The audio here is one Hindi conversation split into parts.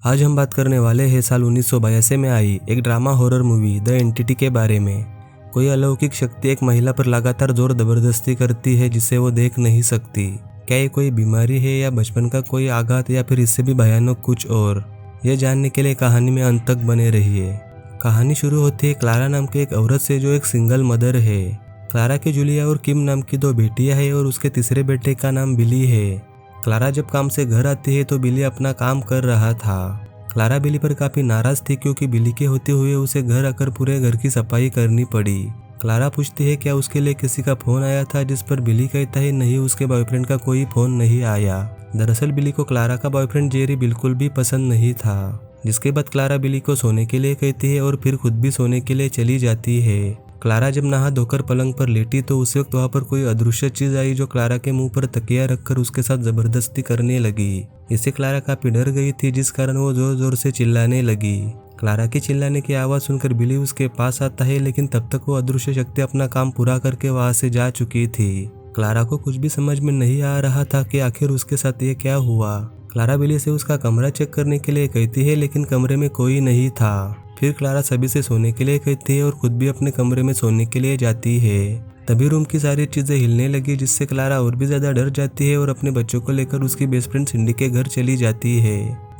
आज हम बात करने वाले हैं साल 1982 में आई एक drama horror movie the entity के बारे में। कोई अलौकिक शक्ति एक महिला पर लगातार जोर जबरदस्ती करती है जिसे वो देख नहीं सकती। क्या ये कोई बीमारी है या बचपन का कोई आघात या फिर इससे भी भयानक कुछ और? ये जानने के लिए कहानी में अंत तक बने रहिए। कहानी शुरू होती है क्लारा नाम की एक औरत से जो एक सिंगल मदर है। क्लारा की जूलिया और किम नाम की दो बेटियां हैं और उसके तीसरे बेटे का नाम बिली है। क्लारा जब काम से घर आती है तो बिली अपना काम कर रहा था। क्लारा बिली पर काफी नाराज थी क्योंकि बिली के होते हुए उसे घर आकर पूरे घर की सफाई करनी पड़ी। क्लारा पूछती है क्या उसके लिए किसी का फोन आया था, जिस पर बिली कहता है नहीं, उसके बॉयफ्रेंड का कोई फोन नहीं आया। दरअसल बिली को क्लारा का बॉयफ्रेंड जेरी बिल्कुल भी पसंद नहीं था। जिसके बाद क्लारा बिली को सोने के लिए कहती है और फिर खुद भी सोने के लिए चली जाती है। क्लारा जब नहा धोकर पलंग पर लेटी तो उस वक्त वहां पर कोई अदृश्य चीज आई जो क्लारा के मुंह पर तकिया रखकर उसके साथ जबरदस्ती करने लगी। इससे क्लारा काफी डर गई थी, जिस कारण वो जोर जोर से चिल्लाने लगी। क्लारा की चिल्लाने की आवाज सुनकर बिली उसके पास आता है, लेकिन तब तक वो अदृश्य शक्ति अपना काम पूरा करके वहां से जा चुकी थी। क्लारा को कुछ भी समझ में नहीं आ रहा था कि आखिर उसके साथ ये क्या हुआ। क्लारा बिली से उसका कमरा चेक करने के लिए कहती है, लेकिन कमरे में कोई नहीं था। फिर क्लारा सभी से सोने के लिए कहती है और खुद भी अपने कमरे में सोने के लिए जाती है। तभी रूम की सारी चीजें हिलने लगी, जिससे क्लारा और भी ज्यादा डर जाती है और अपने बच्चों को लेकर उसकी बेस्ट फ्रेंड सिंडी के घर चली जाती है।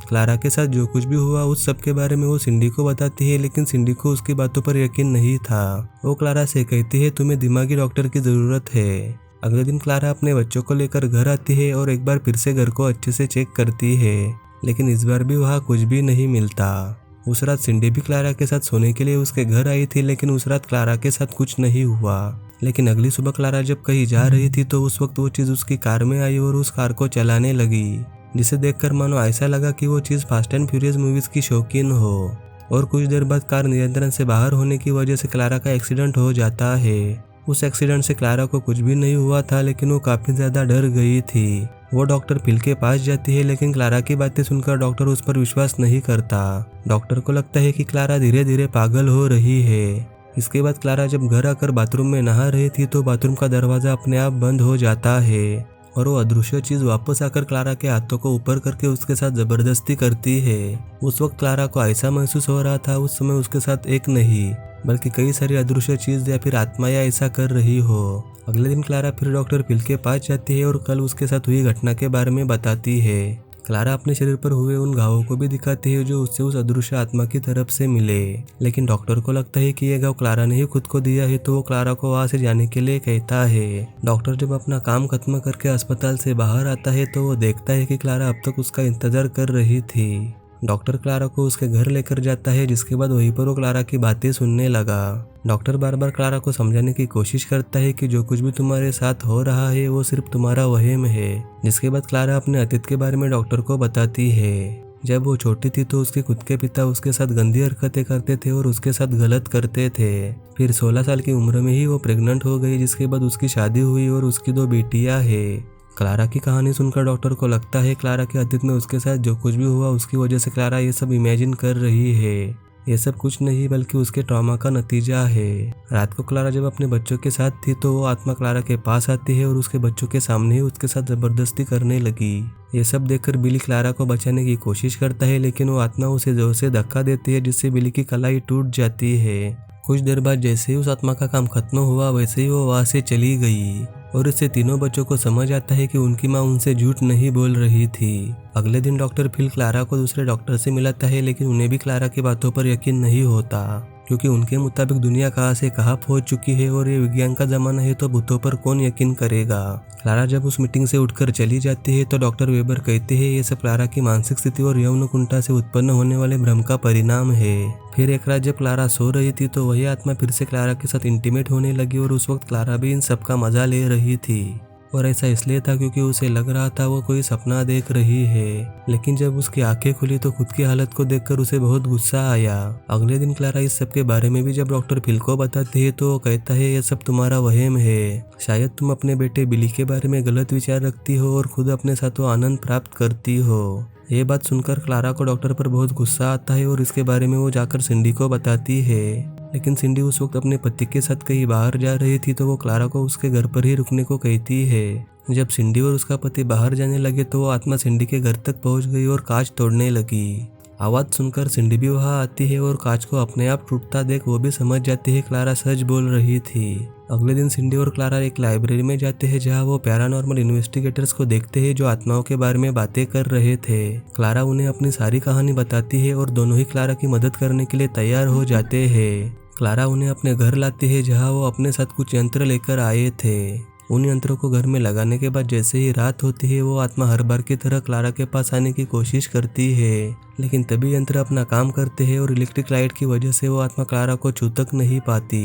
क्लारा के साथ जो कुछ भी हुआ उस सब के बारे में वो सिंडी को बताती है, लेकिन सिंडी को उसकी बातों पर यकीन नहीं था। वो क्लारा से कहती है तुम्हें दिमागी डॉक्टर की जरूरत है। अगले दिन क्लारा अपने बच्चों को लेकर घर आती है और एक बार फिर से घर को अच्छे से चेक करती है, लेकिन इस बार भी वहाँ कुछ भी नहीं मिलता। उस रात सिंडी भी क्लारा के साथ सोने के लिए उसके घर आई थी, लेकिन उस रात क्लारा के साथ कुछ नहीं हुआ। लेकिन अगली सुबह क्लारा जब कहीं जा रही थी तो उस वक्त वो चीज उसकी कार में आई और उस कार को चलाने लगी, जिसे देखकर मानो ऐसा लगा कि वो चीज फास्ट एंड फ्यूरियस मूवीज की शौकीन हो। और कुछ देर बाद कार नियंत्रण से बाहर होने की वजह से क्लारा का एक्सीडेंट हो जाता है। उस एक्सीडेंट से क्लारा को कुछ भी नहीं हुआ था, लेकिन वो काफी ज्यादा डर गई थी। वो डॉक्टर फिल के पास जाती है, लेकिन क्लारा की बातें सुनकर डॉक्टर उस पर विश्वास नहीं करता। डॉक्टर को लगता है कि क्लारा धीरे धीरे पागल हो रही है। इसके बाद क्लारा जब घर आकर बाथरूम में नहा रही थी तो बाथरूम का दरवाजा अपने आप बंद हो जाता है और वो अदृश्य चीज वापस आकर क्लारा के हाथों को ऊपर करके उसके साथ जबरदस्ती करती है। उस वक्त क्लारा को ऐसा महसूस हो रहा था उस समय उसके साथ एक नहीं बल्कि कई सारी अदृश्य चीज या फिर आत्माएं ऐसा कर रही हो। अगले दिन क्लारा फिर डॉक्टर फिल के पास जाती है और कल उसके साथ हुई घटना के बारे में बताती है। क्लारा अपने शरीर पर हुए उन घावों को भी दिखाती है जो उससे उस अदृश्य आत्मा की तरफ से मिले, लेकिन डॉक्टर को लगता है कि ये घाव क्लारा ने ही खुद को दिया है, तो वो क्लारा को वहां से जाने के लिए कहता है। डॉक्टर जब अपना काम खत्म करके अस्पताल से बाहर आता है तो वो देखता है कि क्लारा अब तक उसका इंतजार कर रही थी। डॉक्टर क्लारा को उसके घर लेकर जाता है, जिसके बाद वहीं पर वो क्लारा की बातें सुनने लगा। डॉक्टर बार बार क्लारा को समझाने की कोशिश करता है कि जो कुछ भी तुम्हारे साथ हो रहा है वो सिर्फ तुम्हारा वहम है। जिसके बाद क्लारा अपने अतीत के बारे में डॉक्टर को बताती है। जब वो छोटी थी तो उसके खुद के पिता उसके साथ गंदी हरकतें करते थे और उसके साथ गलत करते थे। फिर 16 साल की उम्र में ही वो प्रेग्नेंट हो गई, जिसके बाद उसकी शादी हुई और उसकी 2 बेटियां हैं। क्लारा की कहानी सुनकर डॉक्टर को लगता है क्लारा के अतीत में उसके साथ जो कुछ भी हुआ उसकी वजह से क्लारा ये सब इमेजिन कर रही है। ये सब कुछ नहीं बल्कि उसके ट्रॉमा का नतीजा है। रात को क्लारा जब अपने बच्चों के साथ थी तो वो आत्मा क्लारा के पास आती है और उसके बच्चों के सामने ही उसके साथ जबरदस्ती करने लगी। ये सब देखकर बिली क्लारा को बचाने की कोशिश करता है, लेकिन वो आत्मा उसे जोर से धक्का देती है, जिससे बिली की कलाई टूट जाती है। कुछ देर बाद जैसे ही उस आत्मा का काम खत्म हुआ वैसे ही वो वहां से चली गई और इससे तीनों बच्चों को समझ आता है कि उनकी माँ उनसे झूठ नहीं बोल रही थी। अगले दिन डॉक्टर फिल क्लारा को दूसरे डॉक्टर से मिलाता है, लेकिन उन्हें भी क्लारा की बातों पर यकीन नहीं होता, क्योंकि उनके मुताबिक दुनिया कहाँ से कहाँ पहुंच चुकी है और ये विज्ञान का जमाना है, तो भूतों पर कौन यकीन करेगा। क्लारा जब उस मीटिंग से उठकर चली जाती है तो डॉक्टर वेबर कहते हैं ये सब क्लारा की मानसिक स्थिति और यौन कुंठा से उत्पन्न होने वाले भ्रम का परिणाम है। फिर एक रात जब क्लारा सो रही थी तो वही आत्मा फिर से क्लारा के साथ इंटीमेट होने लगी और उस वक्त क्लारा भी इन सब का मजा ले रही थी। और ऐसा इसलिए था क्योंकि उसे लग रहा था वो कोई सपना देख रही है। लेकिन जब उसकी आंखें खुली तो खुद की हालत को देखकर उसे बहुत गुस्सा आया। अगले दिन क्लारा इस सब के बारे में भी जब डॉक्टर फिल को बताती है तो वो कहता है ये सब तुम्हारा वहम है। शायद तुम अपने बेटे बिली के बारे में गलत विचार रखती हो और खुद अपने साथ वो आनंद प्राप्त करती हो। ये बात सुनकर क्लारा को डॉक्टर पर बहुत गुस्सा आता है और इसके बारे में वो जाकर सिंडी को बताती है। लेकिन सिंडी उस वक्त अपने पति के साथ कहीं बाहर जा रही थी तो वो क्लारा को उसके घर पर ही रुकने को कहती है। जब सिंडी और उसका पति बाहर जाने लगे तो वो आत्मा सिंडी के घर तक पहुंच गई और कांच तोड़ने लगी। आवाज़ सुनकर सिंडी भी वहाँ आती है और कांच को अपने आप टूटता देख वो भी समझ जाती है क्लारा सच बोल रही थी। अगले दिन सिंडी और क्लारा एक लाइब्रेरी में जाते हैं जहाँ वो पैरानॉर्मल इन्वेस्टिगेटर्स को देखते हैं जो आत्माओं के बारे में बातें कर रहे थे। क्लारा उन्हें अपनी सारी कहानी बताती है और दोनों ही क्लारा की मदद करने के लिए तैयार हो जाते हैं। क्लारा उन्हें अपने घर लाती है जहाँ वो अपने साथ कुछ यंत्र लेकर आए थे। उन यंत्रों को घर में लगाने के बाद जैसे ही रात होती है वो आत्मा हर बार की तरह क्लारा के पास आने की कोशिश करती है, लेकिन तभी यंत्र अपना काम करते हैं और इलेक्ट्रिक लाइट की वजह से वो आत्मा क्लारा को छू तक नहीं पाती।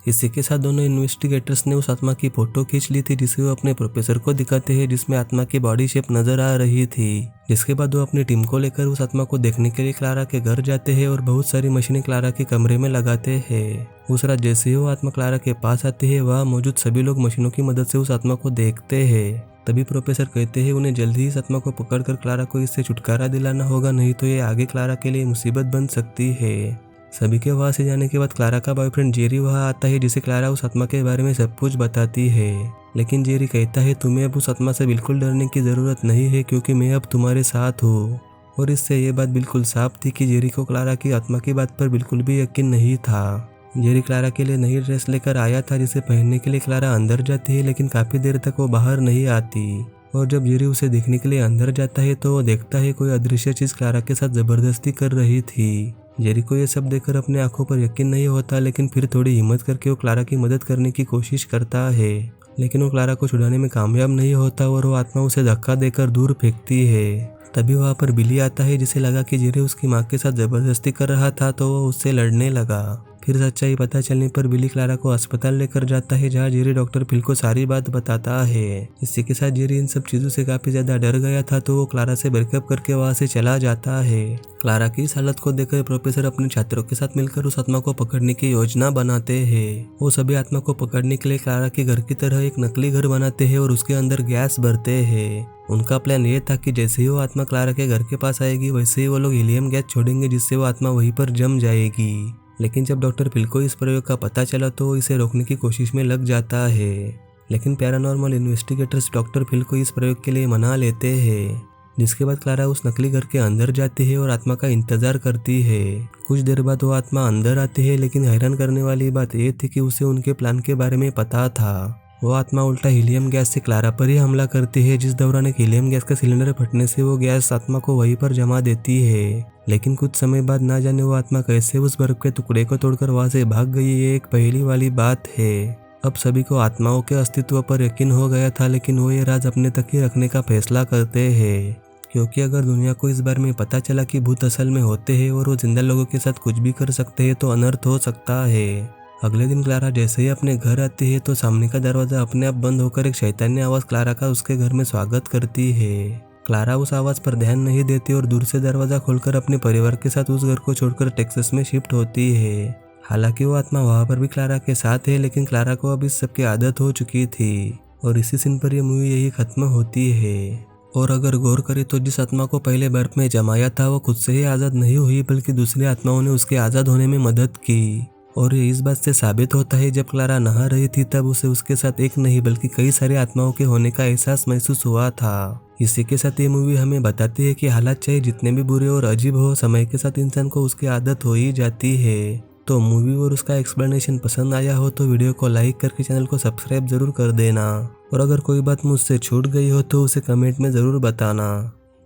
इसी के साथ दोनों इन्वेस्टिगेटर्स ने उस आत्मा की फोटो खींच ली थी जिसे वो अपने प्रोफेसर को दिखाते हैं जिसमें आत्मा की बॉडी शेप नजर आ रही थी। जिसके बाद वो अपनी टीम को लेकर उस आत्मा को देखने के लिए क्लारा के घर जाते हैं और बहुत सारी मशीनें क्लारा के कमरे में लगाते हैं। उस रात जैसे ही वो आत्मा क्लारा के पास आती है वहाँ मौजूद सभी लोग मशीनों की मदद से उस आत्मा को देखते हैं। तभी प्रोफेसर कहते हैं उन्हें जल्दी ही इस आत्मा को पकड़कर क्लारा को इससे छुटकारा दिलाना होगा, नहीं तो ये आगे क्लारा के लिए मुसीबत बन सकती है। सभी के वहाँ से जाने के बाद क्लारा का बॉयफ्रेंड जेरी वहाँ आता है जिसे क्लारा उस आत्मा के बारे में सब कुछ बताती है, लेकिन जेरी कहता है तुम्हें अब उस आत्मा से बिल्कुल डरने की ज़रूरत नहीं है क्योंकि मैं अब तुम्हारे साथ हूँ। और इससे ये बात बिल्कुल साफ थी कि जेरी को क्लारा की आत्मा की बात पर बिल्कुल भी यकीन नहीं था। जेरी क्लारा के लिए नई ड्रेस लेकर आया था जिसे पहनने के लिए क्लारा अंदर जाती है, लेकिन काफ़ी देर तक वो बाहर नहीं आती। और जब जेरी उसे देखने के लिए अंदर जाता है तो वो देखता है कोई अदृश्य चीज़ क्लारा के साथ ज़बरदस्ती कर रही थी। जेरी को ये सब देखकर अपने आंखों पर यकीन नहीं होता, लेकिन फिर थोड़ी हिम्मत करके वो क्लारा की मदद करने की कोशिश करता है, लेकिन वो क्लारा को छुड़ाने में कामयाब नहीं होता और वो आत्मा उसे धक्का देकर दूर फेंकती है। तभी वहाँ पर बिली आता है जिसे लगा कि जेरी उसकी माँ के साथ ज़बरदस्ती कर रहा था तो वो उससे लड़ने लगा। फिर सच्चाई पता चलने पर बिली क्लारा को अस्पताल लेकर जाता है जहाँ जेरी डॉक्टर फिल को सारी बात बताता है। इसी के साथ जेरी इन सब चीज़ों से काफ़ी ज़्यादा डर गया था तो वो क्लारा से ब्रेकअप करके वहाँ से चला जाता है। क्लारा की इस हालत को देखकर प्रोफेसर अपने छात्रों के साथ मिलकर उस आत्मा को पकड़ने की योजना बनाते हैं। वो सभी आत्मा को पकड़ने के लिए क्लारा के घर की तरह एक नकली घर बनाते हैं और उसके अंदर गैस भरते हैं। उनका प्लान ये था कि जैसे ही वो आत्मा क्लारा के घर के पास आएगी वैसे ही वो लोग हीलियम गैस छोड़ेंगे जिससे वो आत्मा वहीं पर जम जाएगी। लेकिन जब डॉक्टर फिल को इस प्रयोग का पता चला तो वो इसे रोकने की कोशिश में लग जाता है, लेकिन पैरानॉर्मल इन्वेस्टिगेटर्स डॉक्टर फिल को इस प्रयोग के लिए मना लेते हैं। जिसके बाद क्लारा उस नकली घर के अंदर जाती है और आत्मा का इंतजार करती है। कुछ देर बाद वो आत्मा अंदर आती है, लेकिन हैरान करने वाली बात यह थी कि उसे उनके प्लान के बारे में पता था। वो आत्मा उल्टा हीलियम गैस से क्लारा पर ही हमला करती है, जिस दौरान एक हीलियम गैस का सिलेंडर फटने से वो गैस आत्मा को वहीं पर जमा देती है। लेकिन कुछ समय बाद ना जाने वो आत्मा कैसे उस बर्फ के टुकड़े को तोड़कर वहां से भाग गई, ये एक पहेली वाली बात है। अब सभी को आत्माओं के अस्तित्व पर यकीन हो गया था, लेकिन वो ये राज अपने तक ही रखने का फैसला करते हैं, क्योंकि अगर दुनिया को इस बारे में पता चला कि भूत असल में होते हैं और वो जिंदा लोगों के साथ कुछ भी कर सकते हैं तो अनर्थ हो सकता है। अगले दिन क्लारा जैसे ही अपने घर आती है तो सामने का दरवाजा अपने आप बंद होकर एक शैतानी आवाज़ क्लारा का उसके घर में स्वागत करती है। क्लारा उस आवाज़ पर ध्यान नहीं देती और दूर से दरवाजा खोलकर अपने परिवार के साथ उस घर को छोड़कर टेक्सास में शिफ्ट होती है। हालांकि वो आत्मा वहाँ पर भी क्लारा के साथ है, लेकिन क्लारा को अब इस सब की आदत हो चुकी थी और इसी सीन पर यह मूवी यही खत्म होती है। और अगर गौर करें तो जिस आत्मा को पहले बर्फ में जमाया था वो खुद से ही आज़ाद नहीं हुई, बल्कि दूसरी आत्माओं ने उसके आज़ाद होने में मदद की। और ये इस बात से साबित होता है जब क्लारा नहा रही थी तब उसे उसके साथ एक नहीं बल्कि कई सारी आत्माओं के होने का एहसास महसूस हुआ था। इसी के साथ ये मूवी हमें बताती है कि हालात चाहे जितने भी बुरे और अजीब हो, समय के साथ इंसान को उसकी आदत हो ही जाती है। तो मूवी और उसका एक्सप्लेनेशन पसंद आया हो तो वीडियो को लाइक करके चैनल को सब्सक्राइब जरूर कर देना, और अगर कोई बात मुझसे छूट गई हो तो उसे कमेंट में ज़रूर बताना।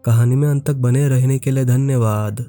कहानी में अंत तक बने रहने के लिए धन्यवाद।